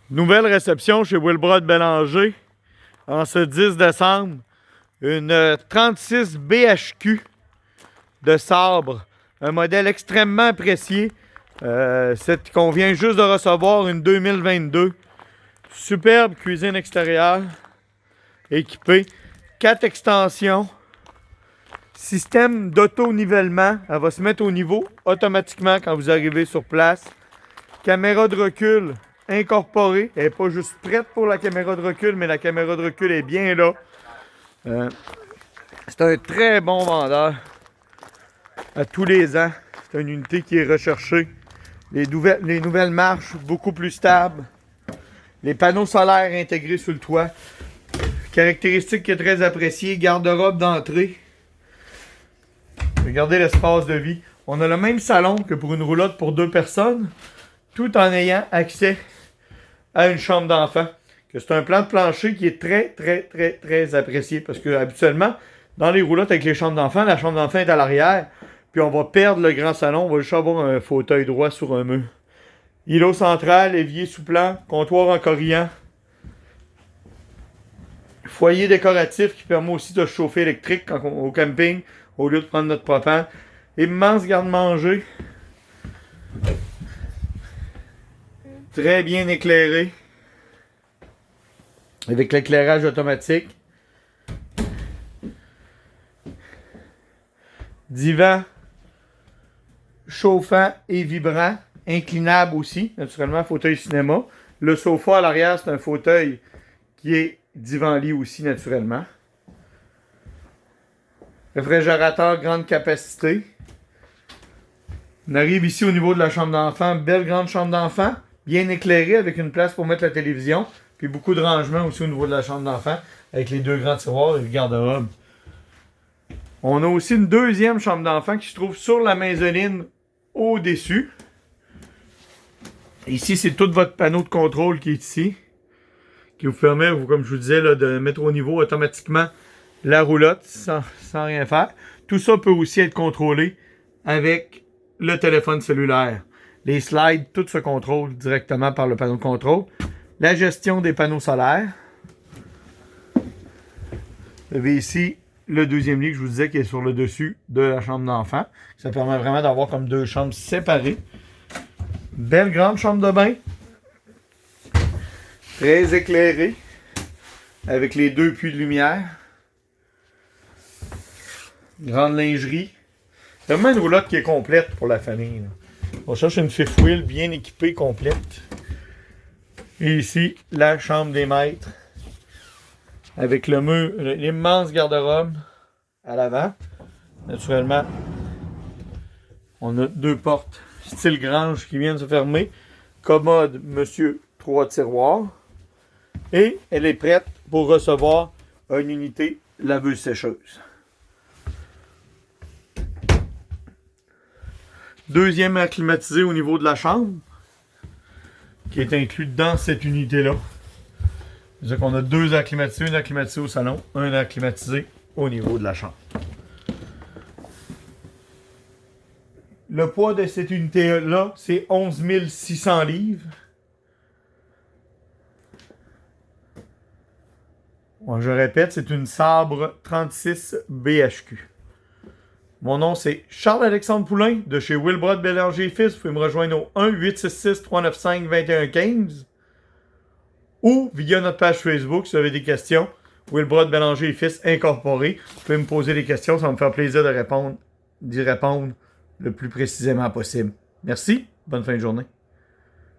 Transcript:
Nouvelle réception chez Wilbrod Bélanger en ce 10 décembre. Une 36 BHQ de sabre. Un modèle extrêmement apprécié. Qu'on vient juste de recevoir, une 2022. Superbe cuisine extérieure. Équipée. 4 extensions. Système d'auto-nivellement. Elle va se mettre au niveau automatiquement quand vous arrivez sur place. Caméra de recul incorporée. Elle n'est pas juste prête pour la caméra de recul, mais la caméra de recul est bien là. C'est un très bon vendeur. À tous les ans. C'est une unité qui est recherchée. Les nouvelles marches beaucoup plus stables. Les panneaux solaires intégrés sur le toit. Caractéristique qui est très appréciée. Garde-robe d'entrée. Regardez l'espace de vie. On a le même salon que pour une roulotte pour 2 personnes, tout en ayant accès à une chambre d'enfant. C'est un plan de plancher qui est très apprécié parce que habituellement, dans les roulottes avec les chambres d'enfant, la chambre d'enfant est à l'arrière, puis on va perdre le grand salon, on va juste avoir un fauteuil droit sur un mur. Îlot central, évier sous-plan, comptoir en corillant. Foyer décoratif qui permet aussi de chauffer électrique au camping, au lieu de prendre notre propane. Immense garde-manger. Très bien éclairé. Avec l'éclairage automatique. Divan chauffant et vibrant. Inclinable aussi, naturellement, fauteuil cinéma. Le sofa à l'arrière, c'est un fauteuil qui est divan-lit aussi, naturellement. Réfrigérateur grande capacité. On arrive ici au niveau de la chambre d'enfant. Belle grande chambre d'enfant. Bien éclairée avec une place pour mettre la télévision. Puis beaucoup de rangements aussi au niveau de la chambre d'enfant. Avec les 2 grands tiroirs et le garde-robe. On a aussi une deuxième chambre d'enfant qui se trouve sur la mezzanine au-dessus. Ici, c'est tout votre panneau de contrôle qui est ici. Qui vous permet, comme je vous disais, là, de mettre au niveau automatiquement la roulotte sans rien faire. Tout ça peut aussi être contrôlé avec le téléphone cellulaire. Les slides, tout se contrôle directement par le panneau de contrôle. La gestion des panneaux solaires. Vous avez ici le deuxième lit que je vous disais qui est sur le dessus de la chambre d'enfant. Ça permet vraiment d'avoir comme 2 chambres séparées. Belle grande chambre de bain. Très éclairée. Avec les 2 puits de lumière. Grande lingerie. C'est vraiment une roulotte qui est complète pour la famille. Là. On cherche une fifth wheel bien équipée, complète. Et ici, la chambre des maîtres. Avec le mur, l'immense garde-robe à l'avant. Naturellement, on a 2 portes style grange qui viennent se fermer. Commode, monsieur, 3 tiroirs. Et elle est prête pour recevoir une unité laveuse-sécheuse. Deuxième air climatisé au niveau de la chambre, qui est inclus dans cette unité-là. C'est-à-dire qu'on a 2 airs climatisés, un air climatisé au salon, un air climatisé au niveau de la chambre. Le poids de cette unité-là, c'est 11 600 livres. Bon, je répète, c'est une Sabre 36 BHQ. Mon nom, c'est Charles-Alexandre Poulain de chez Wilbrod Bélanger et Fils. Vous pouvez me rejoindre au 1-866-395-2115 ou via notre page Facebook si vous avez des questions. Wilbrod Bélanger et Fils incorporé. Vous pouvez me poser des questions, ça va me faire plaisir d'y répondre le plus précisément possible. Merci, bonne fin de journée.